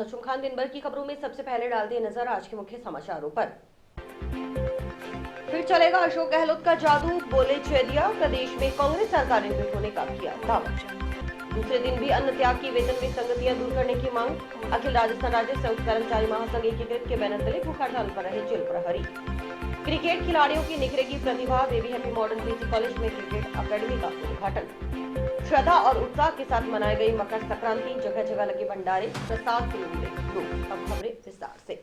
हशुम खान दिन भर की खबरों में सबसे पहले डालते हैं नजर आज के मुख्य समाचारों पर। फिर चलेगा अशोक गहलोत का जादू, बोले जैदिया। प्रदेश में कांग्रेस सरकार ने विफल होने का किया दावा। दूसरे दिन भी अन्न त्याग की वेतन विसंगतियां दूर करने की मांग। अखिल राजस्थान राज्य संयुक्त कर्मचारी महासंघ एकीकृत के बैनर तले भूख हड़ताल पर रहे जेल प्रहरी। क्रिकेट खिलाड़ियों की निखरेगी प्रतिभा, baby happy modern PG college में क्रिकेट अकेडमी का उद्घाटन। श्रद्धा और उत्साह के साथ मनाई गई मकर संक्रांति, जगह जगह लगे भंडारे, प्रसाद से लूटे लोग। अब खबरें विस्तार से।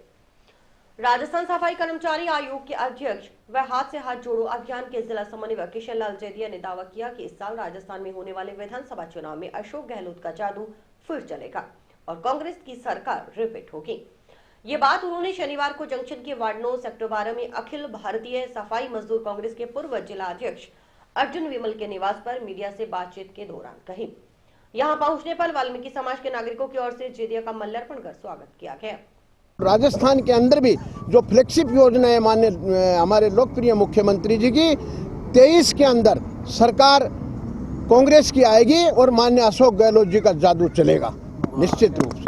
राजस्थान सफाई कर्मचारी आयोग के अध्यक्ष व हाथ से हाथ जोड़ो अभियान के जिला समन्वयक किशन लाल जैदिया ने दावा किया कि इस साल राजस्थान में होने वाले विधानसभा चुनाव में अशोक गहलोत का जादू फिर चलेगा और कांग्रेस की सरकार रिपीट होगी। ये बात उन्होंने शनिवार को जंक्शन के वार्ड 9 सेक्टर 12 में अखिल भारतीय सफाई मजदूर कांग्रेस के पूर्व जिला अध्यक्ष अर्जुन विमल के निवास पर मीडिया से बातचीत के दौरान कही। यहां पहुंचने पर वाल्मीकि समाज के नागरिकों की ओर से जैदिया का माल्यार्पण कर स्वागत किया गया। राजस्थान के अंदर भी जो फ्लैगशिप योजना है माननीय हमारे लोकप्रिय मुख्यमंत्री जी की 23 के अंदर सरकार कांग्रेस की आएगी और माननीय अशोक गहलोत जी का जादू चलेगा निश्चित रूप से।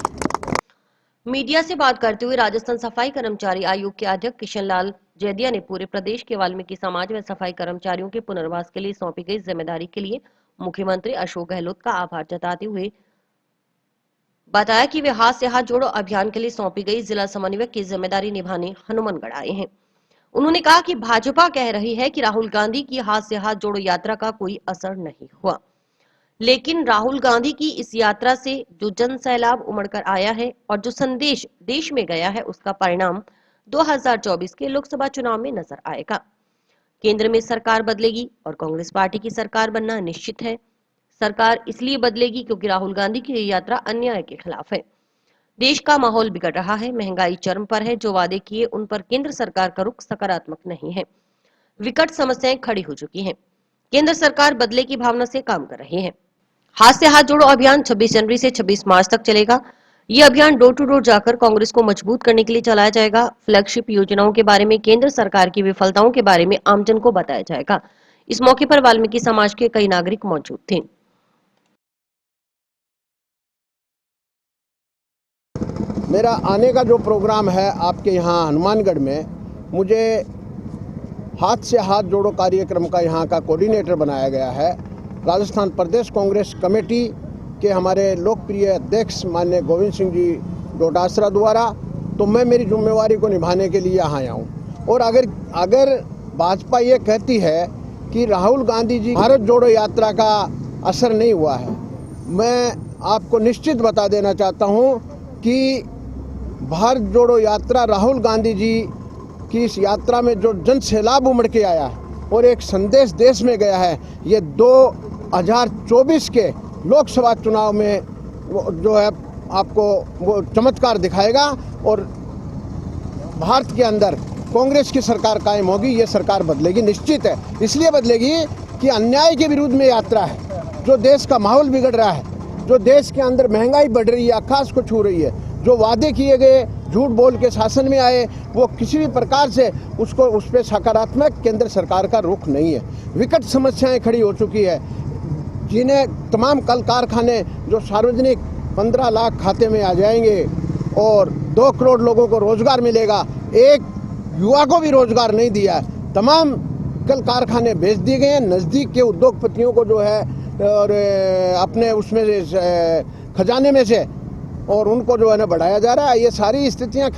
मीडिया से बात करते हुए राजस्थान सफाई कर्मचारी आयोग के अध्यक्ष किशन लाल जैदिया ने पूरे प्रदेश के वाल्मीकि समाज व सफाई कर्मचारियों के पुनर्वास के लिए सौंपी गई जिम्मेदारी के लिए मुख्यमंत्री अशोक गहलोत का आभार जताते हुए बताया कि वे हाथ से हाथ जोड़ो अभियान के लिए सौंपी गई जिला समन्वयक की जिम्मेदारी निभाने हनुमानगढ़ आए हैं। उन्होंने कहा कि भाजपा कह रही है कि राहुल गांधी की हाथ से हाथ जोड़ो यात्रा का कोई असर नहीं हुआ, लेकिन राहुल गांधी की इस यात्रा से जो जन सैलाब उमड़कर आया है और जो संदेश देश में गया है उसका परिणाम 2024 के लोकसभा चुनाव में नजर आएगा। केंद्र में सरकार बदलेगी और कांग्रेस पार्टी की सरकार बनना निश्चित है। सरकार इसलिए बदलेगी क्योंकि राहुल गांधी की ये यात्रा अन्याय के खिलाफ है। देश का माहौल बिगड़ रहा है, महंगाई चरम पर है, जो वादे किए उन पर केंद्र सरकार का रुख सकारात्मक नहीं है। विकट समस्याएं खड़ी हो चुकी हैं। केंद्र सरकार बदले की भावना से काम कर रही है। हाथ से हाथ जोड़ो अभियान 26 जनवरी से 26 मार्च तक चलेगा। ये अभियान डोर टू डोर जाकर कांग्रेस को मजबूत करने के लिए चलाया जाएगा। फ्लैगशिप योजनाओं के बारे में, केंद्र सरकार की विफलताओं के बारे में आमजन को बताया जाएगा। इस मौके पर वाल्मीकि समाज के कई नागरिक मौजूद थे। मेरा आने का जो प्रोग्राम है आपके यहाँ हनुमानगढ़ में, मुझे हाथ से हाथ जोड़ो कार्यक्रम का यहाँ का कोऑर्डिनेटर बनाया गया है। राजस्थान प्रदेश कांग्रेस कमेटी के हमारे लोकप्रिय अध्यक्ष माननीय गोविंद सिंह जी डोटासरा द्वारा, तो मैं मेरी जिम्मेवारी को निभाने के लिए यहाँ आया हूँ। और अगर भाजपा ये कहती है कि राहुल गांधी जी भारत जोड़ो यात्रा का असर नहीं हुआ है, मैं आपको निश्चित बता देना चाहता हूँ कि भारत जोड़ो यात्रा राहुल गांधी जी की इस यात्रा में जो जन सैलाब उमड़ के आया है और एक संदेश देश में गया है, ये 2024 के लोकसभा चुनाव में जो है आपको वो चमत्कार दिखाएगा और भारत के अंदर कांग्रेस की सरकार कायम होगी। ये सरकार बदलेगी, निश्चित है। इसलिए बदलेगी कि अन्याय के विरुद्ध में यात्रा है, जो देश का माहौल बिगड़ रहा है, जो देश के अंदर महंगाई बढ़ रही है, आकाश को छू रही है, जो वादे किए गए झूठ बोल के शासन में आए, वो किसी भी प्रकार से उस पर सकारात्मक केंद्र सरकार का रुख नहीं है। विकट समस्याएं खड़ी हो चुकी है, जिन्हें तमाम कल कारखाने जो सार्वजनिक 15 लाख खाते में आ जाएंगे और 2 करोड़ लोगों को रोजगार मिलेगा, एक युवा को भी रोजगार नहीं दिया है। तमाम कल कारखाने बेच दिए गए हैं नज़दीक के उद्योगपतियों को जो है और अपने उसमें खजाने में से, और उनको जो है ना बढ़ाया जा रहा है। ये सारी स्थितियाँ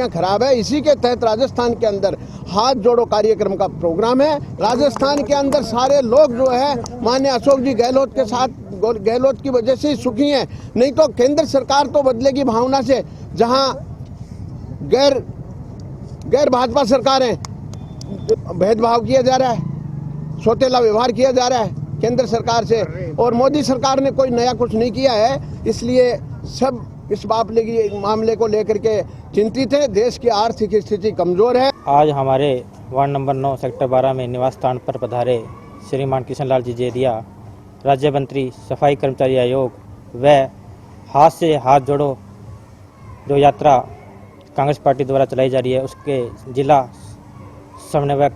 खराब है। इसी के तहत राजस्थान के अंदर हाथ जोड़ो कार्यक्रम का प्रोग्राम है। राजस्थान के अंदर सारे लोग जो है माननीय अशोक जी गहलोत के साथ, गहलोत की वजह से ही सुखी हैं, नहीं तो केंद्र सरकार तो बदलेगी भावना से। जहां गैर भाजपा सरकार है, भेदभाव किया जा रहा है, सौतेला व्यवहार किया जा रहा है केंद्र सरकार से, और मोदी सरकार ने कोई नया कुछ नहीं किया है। इसलिए सब इस मामले को लेकर के चिंतित है। देश की आर्थिक स्थिति कमजोर है। आज हमारे वार्ड नंबर 9 सेक्टर 12 में निवास स्थान पर पधारे श्रीमान किशन लाल जी जैदिया, राज्य मंत्री सफाई कर्मचारी आयोग व हाथ से हाथ जोड़ो जो यात्रा कांग्रेस पार्टी द्वारा चलाई जा रही है, उसके जिला समन्वयक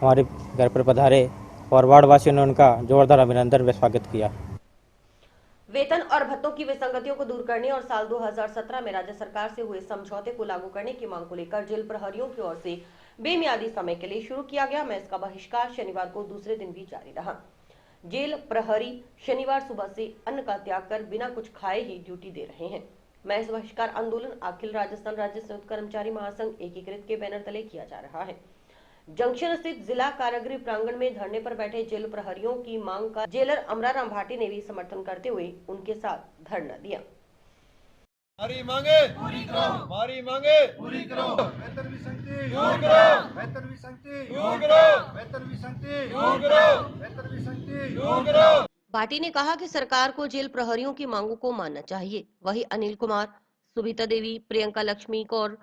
हमारे घर पर पधारे और वार्ड वासियों ने उनका जोरदार अभिनंदन व स्वागत किया। वेतन और भत्तों की विसंगतियों को दूर करने और साल 2017 में राज्य सरकार से हुए समझौते को लागू करने की मांग को लेकर जेल प्रहरियों की ओर से बेमियादी समय के लिए शुरू किया गया मैस का बहिष्कार शनिवार को दूसरे दिन भी जारी रहा। जेल प्रहरी शनिवार सुबह से अन्न का त्याग कर बिना कुछ खाए ही ड्यूटी दे रहे हैं। मैस बहिष्कार आंदोलन अखिल राजस्थान राज्य संयुक्त कर्मचारी महासंघ एकीकृत के बैनर तले किया जा रहा है। जंक्शन स्थित जिला कारागृह प्रांगण में धरने पर बैठे जेल प्रहरियों की मांग का जेलर अमराराम भाटी ने भी समर्थन करते हुए उनके साथ धरना दिया। हमारी मांगे पूरी करो, हमारी मांगे पूरी करो, वेतन विसंगति दूर करो, वेतन विसंगति दूर करो, वेतन विसंगति दूर करो, वेतन विसंगति दूर करो। भाटी ने कहा कि सरकार को जेल प्रहरियों की मांगों को मानना चाहिए। वहीं अनिल कुमार, सुभिता देवी, प्रियंका लक्ष्मी कौर,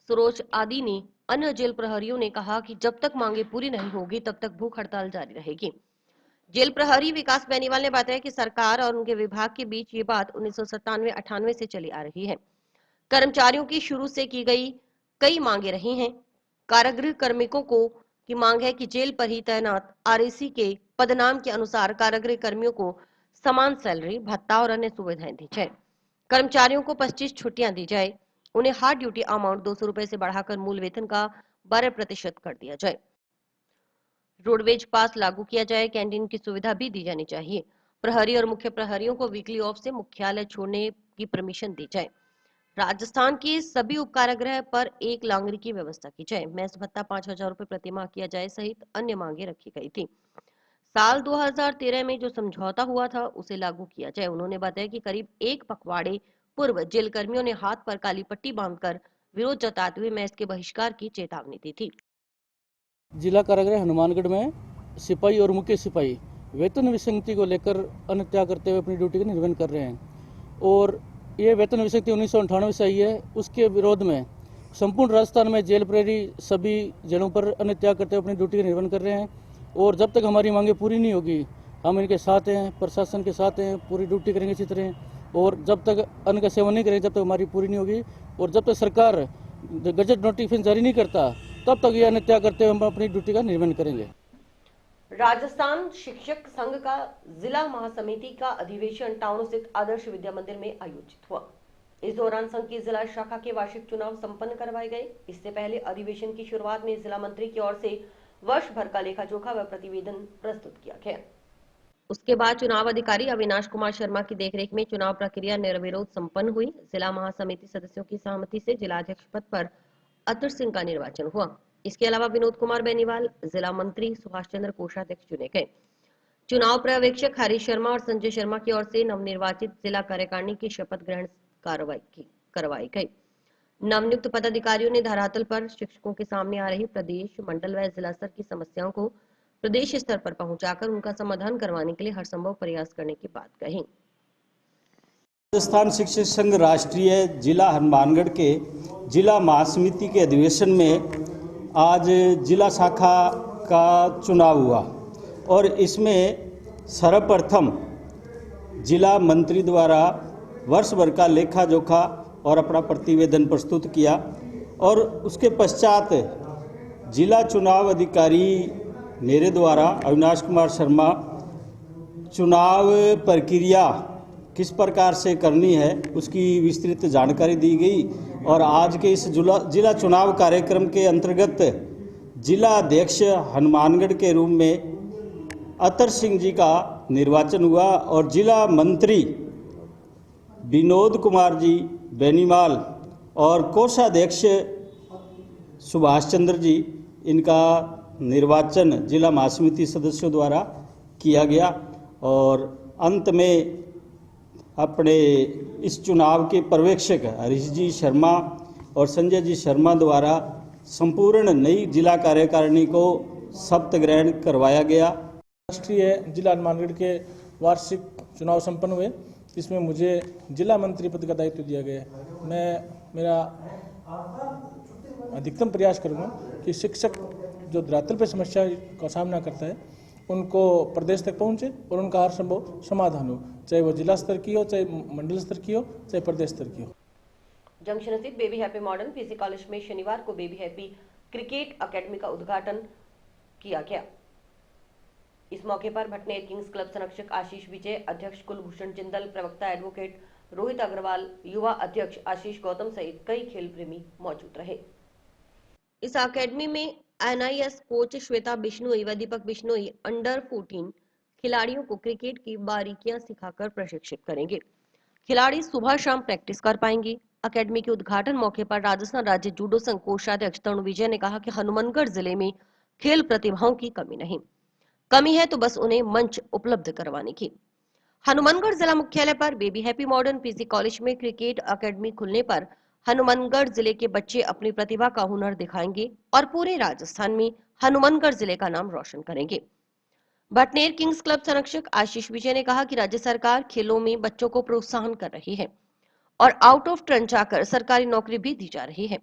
सरोज आदि ने अन्य जेल प्रहरियों ने कहा कि जब तक मांगे पूरी नहीं होगी तब तक भूख हड़ताल जारी रहेगी। जेल प्रहरी विकास बेनीवाल ने बताया कि सरकार और उनके विभाग के बीच ये बात 1997-98 से चली आ रही है। कर्मचारियों की शुरू से की गई कई मांगे रही हैं। कारागृह कार्मिकों को की मांग है कि जेल पर ही तैनात आरएसी के पदनाम के अनुसार कारागृह कर्मियों को समान सैलरी, भत्ता और अन्य सुविधाएं दी जाए। कर्मचारियों को 25 छुट्टियां दी जाए। उन्हें हार्ड ड्यूटी अमाउंट 200 रुपए से बढ़ाकर मूल वेतन का 12% कर दिया जाए। रोडवेज पास लागू किया जाए। कैंटीन की सुविधा भी दी जानी चाहिए। प्रहरी और मुख्य प्रहरियों को वीकली ऑफ से मुख्यालय छोड़ने की परमिशन दी जाए। राजस्थान के सभी उपकारागृह पर एक लांगरी की व्यवस्था की जाए। मैस भत्ता 5,000 रुपए प्रति माह किया जाए सहित अन्य मांगे रखी गई थी। साल 2013 में जो समझौता हुआ था उसे लागू किया जाए। उन्होंने बताया कि करीब एक पखवाड़े पूर्व जेल कर्मियों ने हाथ पर काली पट्टी बांधकर विरोध जताते हुए मैस के बहिष्कार की चेतावनी दी थी। जिला कारागृह हनुमानगढ़ में सिपाही और मुख्य सिपाही वेतन विसंगति को लेकर अन्न त्याग करते हुए अपनी ड्यूटी का निर्वहन कर रहे हैं और ये वेतन विसंगति 1998 से आई है। उसके विरोध में संपूर्ण राजस्थान में जेल प्रहरी सभी जेलों पर अन्न त्याग करते हुए अपनी ड्यूटी का निर्वहन कर रहे हैं और जब तक हमारी मांगे पूरी नहीं होगी हम इनके साथ हैं, प्रशासन के साथ हैं, पूरी ड्यूटी करेंगे इसी तरह। और जब तक अन्न का सेवन नहीं करेंगे जब तक हमारी पूरी नहीं होगी और जब तक सरकार गजट नोटिफिकेशन जारी नहीं करता तब तक ये अन्न त्याग करते हुए हम अपनी ड्यूटी का निर्वहन करेंगे। राजस्थान शिक्षक संघ का जिला महासमिति का अधिवेशन टाउन स्थित आदर्श विद्या मंदिर में आयोजित हुआ। इस दौरान संघ की जिला शाखा के वार्षिक चुनाव संपन्न करवाए गए। इससे पहले अधिवेशन की शुरुआत में जिला मंत्री की ओर से वर्ष भर का लेखा जोखा व प्रतिवेदन प्रस्तुत किया गया। उसके बाद चुनाव अधिकारी अविनाश कुमार शर्मा की देखरेख में चुनाव प्रक्रिया निर्विरोध संपन्न हुई। जिला महासमिति सदस्यों की सहमति से जिलाध्यक्ष पद पर अतर सिंह का निर्वाचन हुआ। इसके अलावा विनोद कुमार बेनीवाल, जिला मंत्री सुभाष चंद्र कोषाध्यक्ष चुने गए। चुनाव पर्यवेक्षक हरीश शर्मा और संजय शर्मा की ओर से नवनिर्वाचित जिला कार्यकारिणी की शपथ ग्रहण करवाई गई। नवनियुक्त पदाधिकारियों ने धरातल पर शिक्षकों के सामने आ रही प्रदेश, मंडल व जिला स्तर की समस्याओं को प्रदेश स्तर पर पहुंचाकर उनका समाधान करवाने के लिए हर संभव प्रयास करने की बात कही। राजस्थान शिक्षक संघ राष्ट्रीय जिला हनुमानगढ़ के जिला महासमिति के अधिवेशन में आज जिला शाखा का चुनाव हुआ और इसमें सर्वप्रथम जिला मंत्री द्वारा वर्ष भर का लेखा जोखा और अपना प्रतिवेदन प्रस्तुत किया और उसके पश्चात जिला चुनाव अधिकारी मेरे द्वारा अविनाश कुमार शर्मा चुनाव प्रक्रिया किस प्रकार से करनी है उसकी विस्तृत जानकारी दी गई और आज के इस जिला चुनाव कार्यक्रम के अंतर्गत जिला अध्यक्ष हनुमानगढ़ के रूप में अतर सिंह जी का निर्वाचन हुआ और जिला मंत्री विनोद कुमार जी बेनीवाल और कोषाध्यक्ष सुभाष चंद्र जी इनका निर्वाचन जिला महासमिति सदस्यों द्वारा किया गया और अंत में अपने इस चुनाव के पर्यवेक्षक हरीश जी शर्मा और संजय जी शर्मा द्वारा संपूर्ण नई जिला कार्यकारिणी को शपथ ग्रहण करवाया गया। राष्ट्रीय जिला हनुमानगढ़ के वार्षिक चुनाव संपन्न हुए। इसमें मुझे जिला मंत्री पद का दायित्व दिया गया है। मैं मेरा अधिकतम प्रयास करूंगा कि शिक्षक जो धरातल पर समस्या का सामना करता है उनको प्रदेश तक पहुंचे और उनका हर संभव समाधान हो, चाहे वो जिला स्तर की हो, चाहे मंडल स्तर की हो, चाहे प्रदेश स्तर की हो। जंक्शन स्थित baby happy modern PC college में शनिवार को बेबी हैप्पी क्रिकेट अकेडमी का उद्घाटन किया गया। इस मौके पर भटनेर किंग्स क्लब संरक्षक आशीष विजय, अध्यक्ष कुलभूषण जिंदल, प्रवक्ता एडवोकेट रोहित अग्रवाल, युवा अध्यक्ष आशीष गौतम सहित कई खेल प्रेमी मौजूद रहे। इस अकेडमी में NIS कोच श्वेता बिश्नोई व दीपक बिश्नोई अंडर 14 खिलाड़ियों को क्रिकेट की बारीकियां सिखाकर प्रशिक्षित करेंगे। खिलाड़ी सुबह शाम प्रैक्टिस कर पाएंगे। अकेडमी के उद्घाटन मौके पर राजस्थान राज्य जूडो संघ कोषाध्यक्ष तरुण विजय ने कहा कि हनुमानगढ़ जिले में खेल प्रतिभाओं की कमी नहीं, कमी है तो बस उन्हें मंच उपलब्ध करवाने की। हनुमानगढ़ जिला मुख्यालय पर baby happy modern PG college में क्रिकेट अकेडमी खुलने पर हनुमानगढ़ जिले के बच्चे अपनी प्रतिभा का हुनर दिखाएंगे और पूरे राजस्थान में हनुमानगढ़ जिले का नाम रोशन करेंगे। भटनेर किंग्स क्लब संरक्षक आशीष विजय ने कहा कि राज्य सरकार खेलों में बच्चों को प्रोत्साहन कर रही है और आउट ऑफ टर्न जाकर सरकारी नौकरी भी दी जा रही है।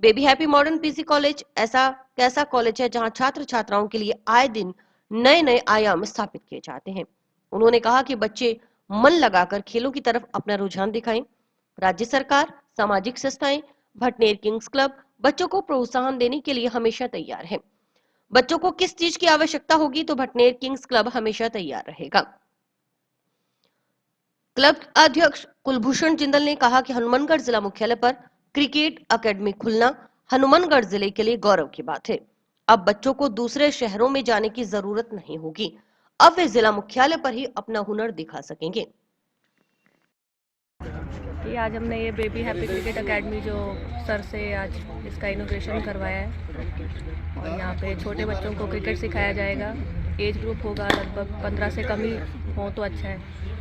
Baby happy modern PG college ऐसा कैसा कॉलेज है जहां छात्र छात्राओं के लिए आए दिन नए नए आयाम स्थापित किए जाते हैं। उन्होंने कहा कि बच्चे मन लगाकर खेलों की तरफ अपना रुझान दिखाएं। राज्य सरकार, सामाजिक संस्थाएं, भटनेर किंग्स क्लब बच्चों को प्रोत्साहन देने के लिए हमेशा तैयार है। बच्चों को किस चीज की आवश्यकता होगी तो भटनेर किंग्स क्लब हमेशा तैयार रहेगा। क्लब अध्यक्ष कुलभूषण जिंदल ने कहा कि हनुमानगढ़ जिला मुख्यालय पर क्रिकेट अकेडमी खुलना हनुमानगढ़ जिले के लिए गौरव की बात है। अब बच्चों को दूसरे शहरों में जाने की जरूरत नहीं होगी, अब वे जिला मुख्यालय पर ही अपना हुनर दिखा सकेंगे। ये आज हमने ये बेबी हैप्पी क्रिकेट अकेडमी जो सर से आज इसका इनॉग्रेशन करवाया है और यहाँ पे छोटे बच्चों को क्रिकेट सिखाया जाएगा। एज ग्रुप होगा लगभग 15 से कम ही हो तो अच्छा है,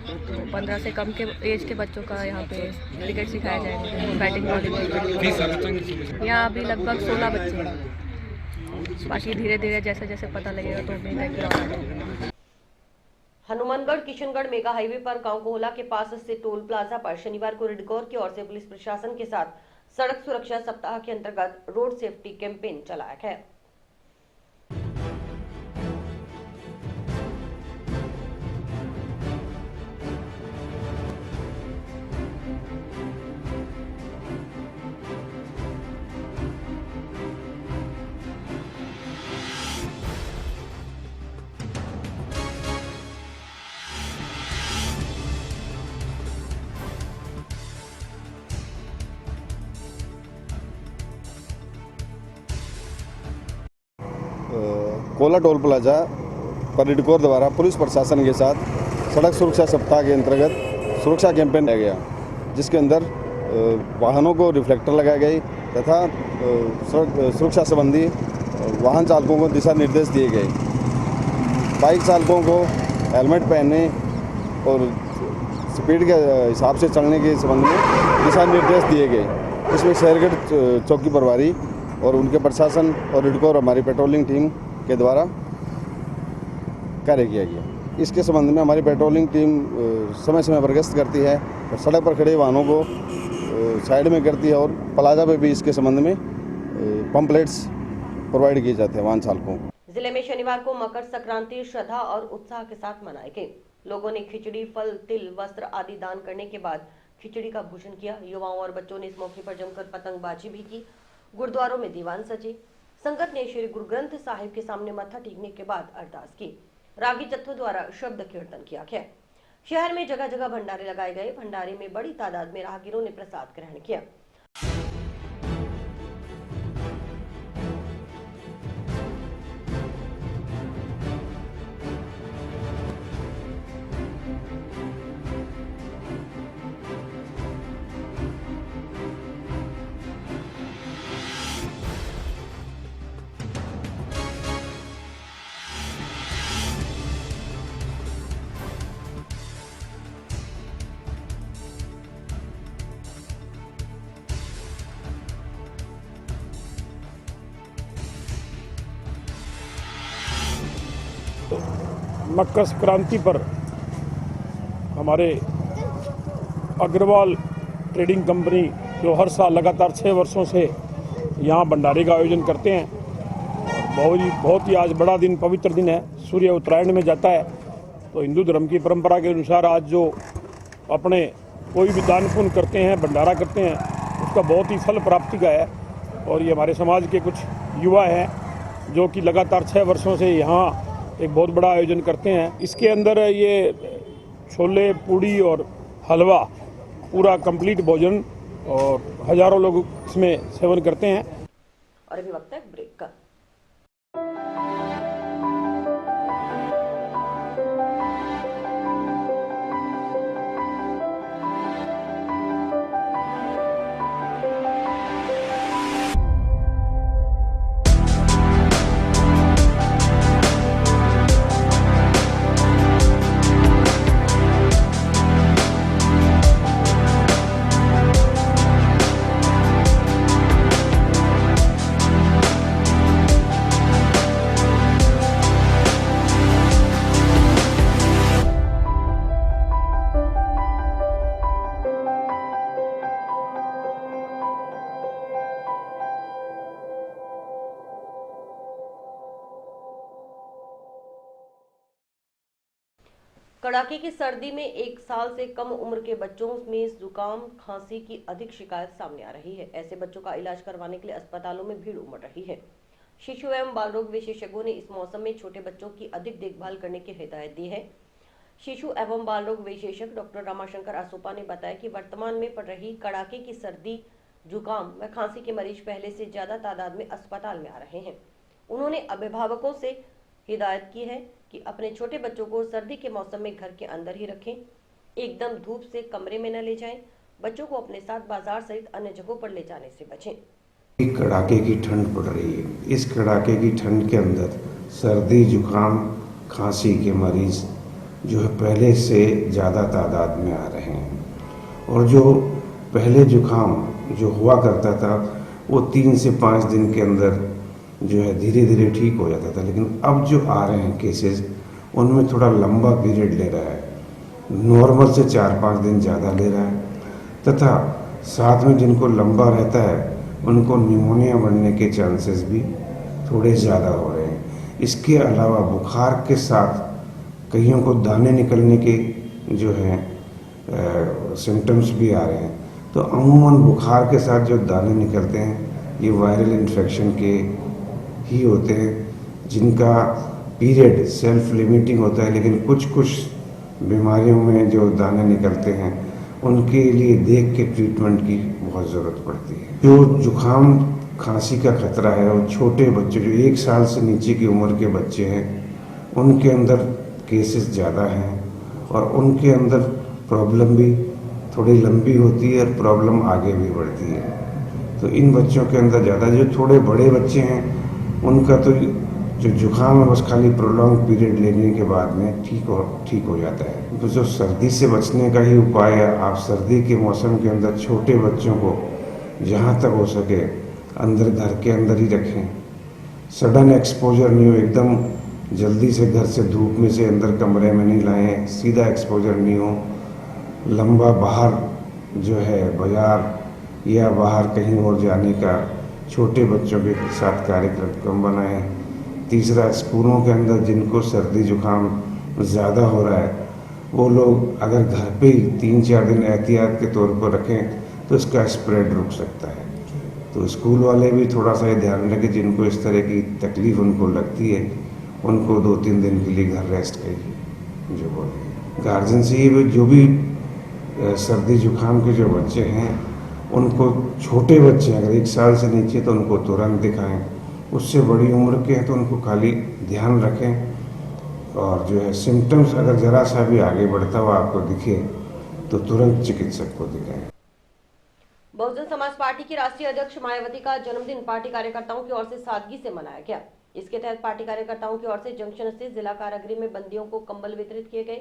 तो 15 से कम के एज के बच्चों का यहाँ पे क्रिकेट सिखाया जाएगा। बैटिंग बॉलिंग यहाँ अभी लगभग 16 बच्चे हैं, बाकी धीरे धीरे जैसे जैसे पता लगेगा तो उम्मीद है कि और आ जाएगा। हनुमानगढ़ किशनगढ़ मेगा हाईवे पर गांव कोहला के पास स्थित टोल प्लाजा पर शनिवार को रिडकोर की ओर से पुलिस प्रशासन के साथ सड़क सुरक्षा सप्ताह के अंतर्गत रोड सेफ्टी कैंपेन चलाया गया। कोला टोल प्लाजा पर रिडकोर द्वारा पुलिस प्रशासन के साथ सड़क सुरक्षा सप्ताह के अंतर्गत सुरक्षा कैंपेन किया गया, जिसके अंदर वाहनों को रिफ्लेक्टर लगाए गए तथा सुरक्षा संबंधी वाहन चालकों को दिशा निर्देश दिए गए। बाइक चालकों को हेलमेट पहनने और स्पीड के हिसाब से चलने के संबंध में दिशा निर्देश दिए गए। इसमें शहरगढ़ चौकी प्रभारी और उनके प्रशासन और रिडकोर हमारी पेट्रोलिंग टीम के द्वारा कार्य किया गया। इसके संबंध में हमारी पेट्रोलिंग टीम समय समय पर गश्त करती है और सड़क पर खड़े वाहनों को साइड में करती है और प्लाजा पे भी इसके संबंध में पंपलेट्स प्रोवाइड किए जाते हैं वाहन चालकों को। जिले में शनिवार को मकर संक्रांति श्रद्धा और उत्साह के साथ मनाई गई। लोगों ने खिचड़ी, फल, तिल, वस्त्र आदि दान करने के बाद खिचड़ी का भोजन किया। युवाओं और बच्चों ने इस मौके पर जमकर पतंगबाजी भी की। गुरुद्वारों में दीवान सजे। संगत ने श्री गुरु ग्रंथ साहिब के सामने मत्था टेकने के बाद अरदास की। रागी जत्थों द्वारा शब्द कीर्तन किया गया। शहर में जगह जगह भंडारे लगाए गए। भंडारे में बड़ी तादाद में राहगीरों ने प्रसाद ग्रहण किया। मकर संक्रांति पर हमारे अग्रवाल ट्रेडिंग कंपनी जो हर साल लगातार 6 वर्षों से यहाँ भंडारे का आयोजन करते हैं। बहुत ही आज बड़ा दिन, पवित्र दिन है। सूर्य उत्तरायण में जाता है, तो हिंदू धर्म की परंपरा के अनुसार आज जो अपने कोई भी दान पुण्य करते हैं, भंडारा करते हैं, उसका बहुत ही फल प्राप्ति का है। और ये हमारे समाज के कुछ युवा हैं जो कि लगातार 6 वर्षों से यहाँ एक बहुत बड़ा आयोजन करते हैं। इसके अंदर ये छोले, पूड़ी और हलवा पूरा कंप्लीट भोजन और हजारों लोग इसमें सेवन करते हैं। और अभी वक्त है ब्रेक का। कड़ाके की सर्दी में 1 साल से कम उम्र के बच्चों में जुकाम, खांसी की अधिक शिकायत सामने आ रही है। ऐसे बच्चों का इलाज करवाने के लिए अस्पतालों में भीड़ उमड़ रही है। शिशु एवं बाल रोग विशेषज्ञों ने इस मौसम में छोटे बच्चों की अधिक देखभाल करने की हिदायत दी है। शिशु एवं बाल रोग विशेषज्ञ डॉक्टर रमाशंकर आसोपा ने बताया कि वर्तमान में पड़ रही कड़ाके की सर्दी, जुकाम व खांसी के मरीज पहले से ज्यादा तादाद में अस्पताल में आ रहे हैं। उन्होंने अभिभावकों से हिदायत की है कि अपने छोटे बच्चों को सर्दी के मौसम में घर के अंदर ही रखें, एकदम धूप से कमरे में न ले जाएं, बच्चों को अपने साथ बाजार सहित अन्य जगहों पर ले जाने से बचें। कड़ाके की ठंड पड़ रही है। इस कड़ाके की ठंड के अंदर सर्दी, जुकाम, खांसी के मरीज जो है पहले से ज़्यादा तादाद में आ रहे हैं। और जो पहले जुकाम जो हुआ करता था वो 3 से 5 दिन के अंदर जो है धीरे धीरे ठीक हो जाता था, लेकिन अब जो आ रहे हैं केसेस उनमें थोड़ा लंबा पीरियड ले रहा है, नॉर्मल से 4-5 दिन ज़्यादा ले रहा है, तथा साथ में जिनको लंबा रहता है उनको निमोनिया बढ़ने के चांसेस भी थोड़े ज़्यादा हो रहे हैं। इसके अलावा बुखार के साथ कईयों को दाने निकलने के जो है सिम्टम्स भी आ रहे हैं। तो अमूमन बुखार के साथ जो दाने निकलते हैं ये वायरल इन्फेक्शन के ही होते हैं, जिनका पीरियड सेल्फ लिमिटिंग होता है, लेकिन कुछ बीमारियों में जो दाने निकलते हैं उनके लिए देख के ट्रीटमेंट की बहुत ज़रूरत पड़ती है। जो जुकाम खांसी का खतरा है और छोटे बच्चे जो 1 साल से नीचे की उम्र के बच्चे हैं उनके अंदर केसेस ज़्यादा हैं और उनके अंदर प्रॉब्लम भी थोड़ी लंबी होती है और प्रॉब्लम आगे भी बढ़ती है। तो इन बच्चों के अंदर ज़्यादा, जो थोड़े बड़े बच्चे हैं उनका तो जो जुकाम है बस खाली प्रोलॉन्ग पीरियड लेने के बाद में ठीक हो जाता है। तो जो सर्दी से बचने का ही उपाय है, आप सर्दी के मौसम के अंदर छोटे बच्चों को जहाँ तक हो सके अंदर घर के अंदर ही रखें। सडन एक्सपोजर नहीं हो, एकदम जल्दी से घर से धूप में से अंदर कमरे में नहीं लाएं, सीधा एक्सपोजर नहीं हो। लंबा बाहर जो है बाजार या बाहर कहीं और जाने का छोटे बच्चों के साथ कार्यक्रम बनाएं। तीसरा, स्कूलों के अंदर जिनको सर्दी जुकाम ज़्यादा हो रहा है वो लोग अगर घर पे ही 3-4 दिन एहतियात के तौर पर रखें तो इसका स्प्रेड रुक सकता है। तो स्कूल वाले भी थोड़ा सा ये ध्यान रखें, जिनको इस तरह की तकलीफ उनको लगती है उनको 2-3 दिन के लिए घर रेस्ट करिए। जो बोले गार्जियन से ये जो भी सर्दी जुकाम के जो बच्चे हैं उनको, छोटे बच्चे अगर 1 साल से नीचे तो उनको तुरंत दिखाएं, उससे बड़ी उम्र के हैं तो उनको खाली ध्यान रखें। और जो है सिम्टम्स अगर ज़रा सा भी आगे बढ़ता हुआ आपको दिखे तो तुरंत चिकित्सक को दिखाएं। बहुजन समाज पार्टी की राष्ट्रीय अध्यक्ष मायावती का जन्मदिन पार्टी कार्यकर्ताओं की ओर से सादगी से मनाया गया। इसके तहत पार्टी कार्यकर्ताओं की ओर से जंक्शन स्थित जिला कारागृह में बंदियों को कंबल वितरित किए गए।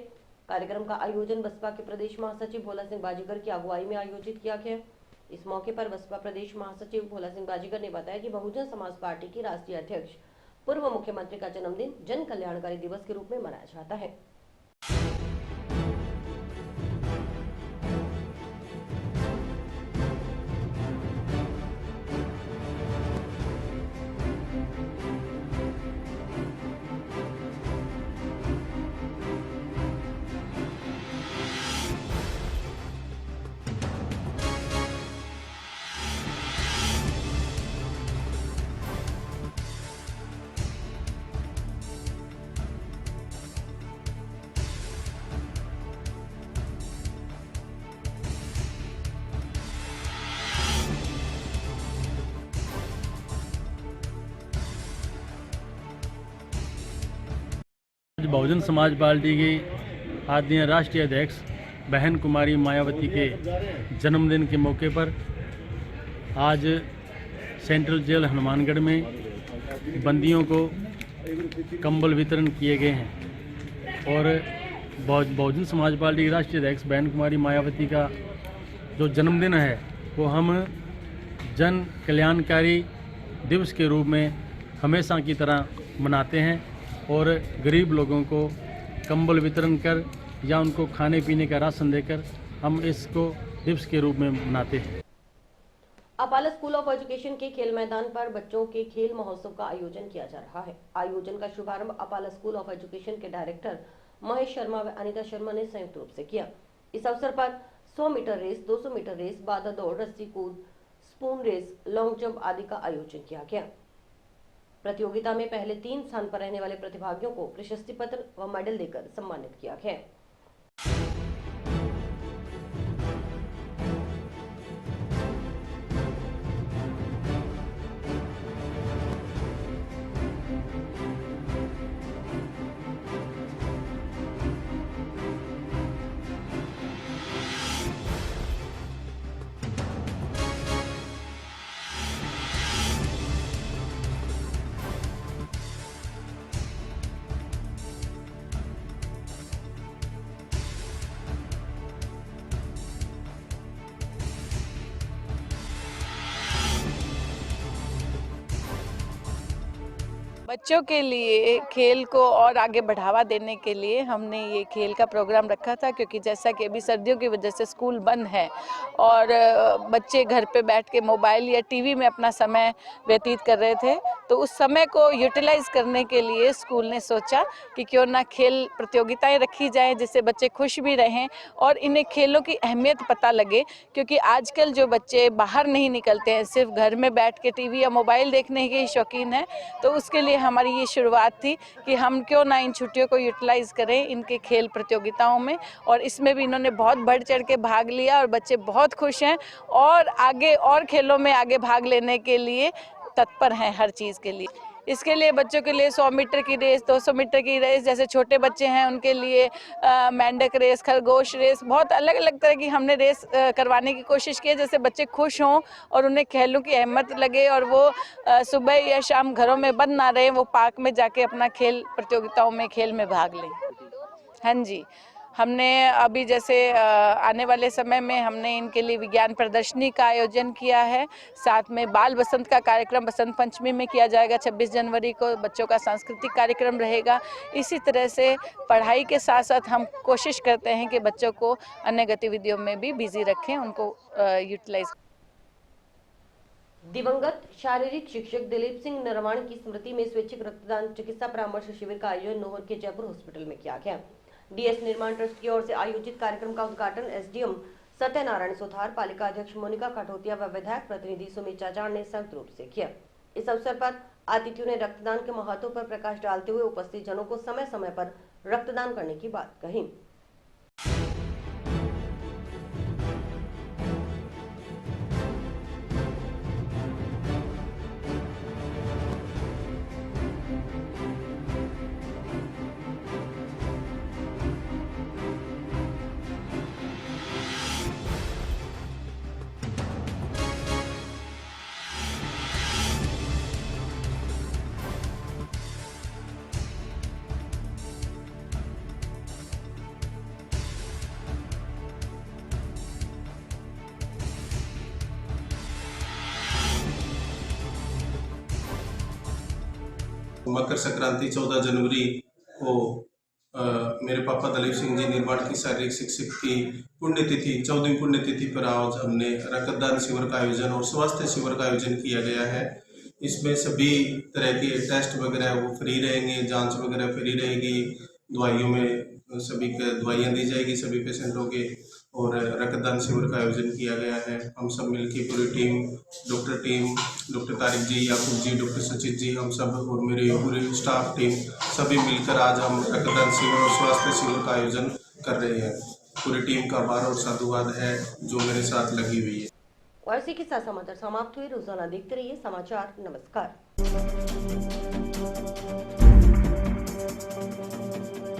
कार्यक्रम का आयोजन बसपा के प्रदेश महासचिव भोला सिंह बाजीगर की अगुवाई में आयोजित किया गया। इस मौके पर बसपा प्रदेश महासचिव भोला सिंह बाजीगर ने बताया कि बहुजन समाज पार्टी की राष्ट्रीय अध्यक्ष पूर्व मुख्यमंत्री का जन्मदिन जन कल्याणकारी दिवस के रूप में मनाया जाता है। बहुजन समाज पार्टी की आदरणीय राष्ट्रीय अध्यक्ष बहन कुमारी मायावती के जन्मदिन के मौके पर आज सेंट्रल जेल हनुमानगढ़ में बंदियों को कंबल वितरण किए गए हैं और बहुजन समाज पार्टी की राष्ट्रीय अध्यक्ष बहन कुमारी मायावती का जो जन्मदिन है वो हम जन कल्याणकारी दिवस के रूप में हमेशा की तरह मनाते हैं और गरीब लोगों को कंबल वितरण कर या उनको खाने पीने का राशन देकर हम इसको दिवस के रूप में मनाते हैं। अपाला स्कूल ऑफ एजुकेशन के खेल मैदान पर बच्चों के खेल महोत्सव का आयोजन किया जा रहा है। आयोजन का शुभारंभ अपाला स्कूल ऑफ एजुकेशन के डायरेक्टर महेश शर्मा व अनिता शर्मा ने संयुक्त रूप से किया। इस अवसर पर 100 मीटर रेस, 200 मीटर रेस, बाधा दौड़, रस्सी कूद, स्पून रेस, लॉन्ग जंप आदि का आयोजन किया गया। प्रतियोगिता में पहले 3 स्थान पर रहने वाले प्रतिभागियों को प्रशस्ति पत्र व मेडल देकर सम्मानित किया गया। बच्चों के लिए खेल को और आगे बढ़ावा देने के लिए हमने ये खेल का प्रोग्राम रखा था, क्योंकि जैसा कि अभी सर्दियों की वजह से स्कूल बंद है और बच्चे घर पे बैठ के मोबाइल या टीवी में अपना समय व्यतीत कर रहे थे, तो उस समय को यूटिलाइज करने के लिए स्कूल ने सोचा कि क्यों ना खेल प्रतियोगिताएं रखी जाएं, जिससे बच्चे खुश भी रहें और इन्हें खेलों की अहमियत पता लगे। क्योंकि आजकल जो बच्चे बाहर नहीं निकलते हैं, सिर्फ घर में बैठ के टीवी या मोबाइल देखने के शौकीन हैं, तो उसके लिए हमारी ये शुरुआत थी कि हम क्यों ना इन छुट्टियों को यूटिलाइज करें इनके खेल प्रतियोगिताओं में। और इसमें भी इन्होंने बहुत बढ़ चढ़ के भाग लिया और बच्चे बहुत खुश हैं और आगे और खेलों में आगे भाग लेने के लिए तत्पर हैं हर चीज़ के लिए। इसके लिए बच्चों के लिए 100 मीटर की रेस, 200 मीटर की रेस, जैसे छोटे बच्चे हैं उनके लिए मेंढक रेस, खरगोश रेस, बहुत अलग अलग तरह की हमने रेस करवाने की कोशिश की है, जैसे बच्चे खुश हों और उन्हें खेलों की अहमियत लगे और वो सुबह या शाम घरों में बंद ना रहे, वो पार्क में जाके अपना खेल प्रतियोगिताओं में खेल में भाग लें। हाँ जी, हमने अभी जैसे आने वाले समय में हमने इनके लिए विज्ञान प्रदर्शनी का आयोजन किया है। साथ में बाल बसंत का कार्यक्रम बसंत पंचमी में किया जाएगा। 26 जनवरी को बच्चों का सांस्कृतिक कार्यक्रम रहेगा। इसी तरह से पढ़ाई के साथ साथ हम कोशिश करते हैं कि बच्चों को अन्य गतिविधियों में भी बिजी रखें, उनको यूटिलाइज। दिवंगत शारीरिक शिक्षक दिलीप सिंह नरवाण की स्मृति में स्वैच्छिक रक्तदान चिकित्सा परामर्श शिविर का आयोजन नोहर के जयपुर हॉस्पिटल में किया गया। डीएस निर्माण ट्रस्ट की ओर से आयोजित कार्यक्रम का उद्घाटन एसडीएम सत्यनारायण सुथार, पालिका अध्यक्ष मोनिका काठोतिया व विधायक प्रतिनिधि सुमित चाचार ने संयुक्त रूप से किया। इस अवसर पर अतिथियों ने रक्तदान के महत्व पर प्रकाश डालते हुए उपस्थित जनों को समय समय पर रक्तदान करने की बात कही। मकर संक्रांति 14 जनवरी को मेरे पापा दलीप सिंह जी निर्माण की शारीरिक शिक्षक की पुण्यतिथि 14वीं पुण्यतिथि पर आज हमने रक्तदान शिविर का आयोजन और स्वास्थ्य शिविर का आयोजन किया गया है। इसमें सभी तरह के टेस्ट वगैरह वो फ्री रहेंगे, जांच वगैरह फ्री रहेगी, दवाइयों में सभी दवाइयाँ दी जाएगी सभी पेशेंटों के, और रक्तदान शिविर का आयोजन किया गया है। हम सब मिलकर पूरी टीम, डॉक्टर तारिक जी, याकूब जी, डॉक्टर सचित जी, हम सब और मेरी पूरी स्टाफ टीम सभी मिलकर आज हम रक्तदान शिविर और स्वास्थ्य शिविर का आयोजन कर रहे हैं। पूरी टीम का आभार और साधुवाद है जो मेरे साथ लगी हुई है। और इसी के साथ समाचार समाप्त हुए। रोजाना देखते रहिए समाचार। नमस्कार। है।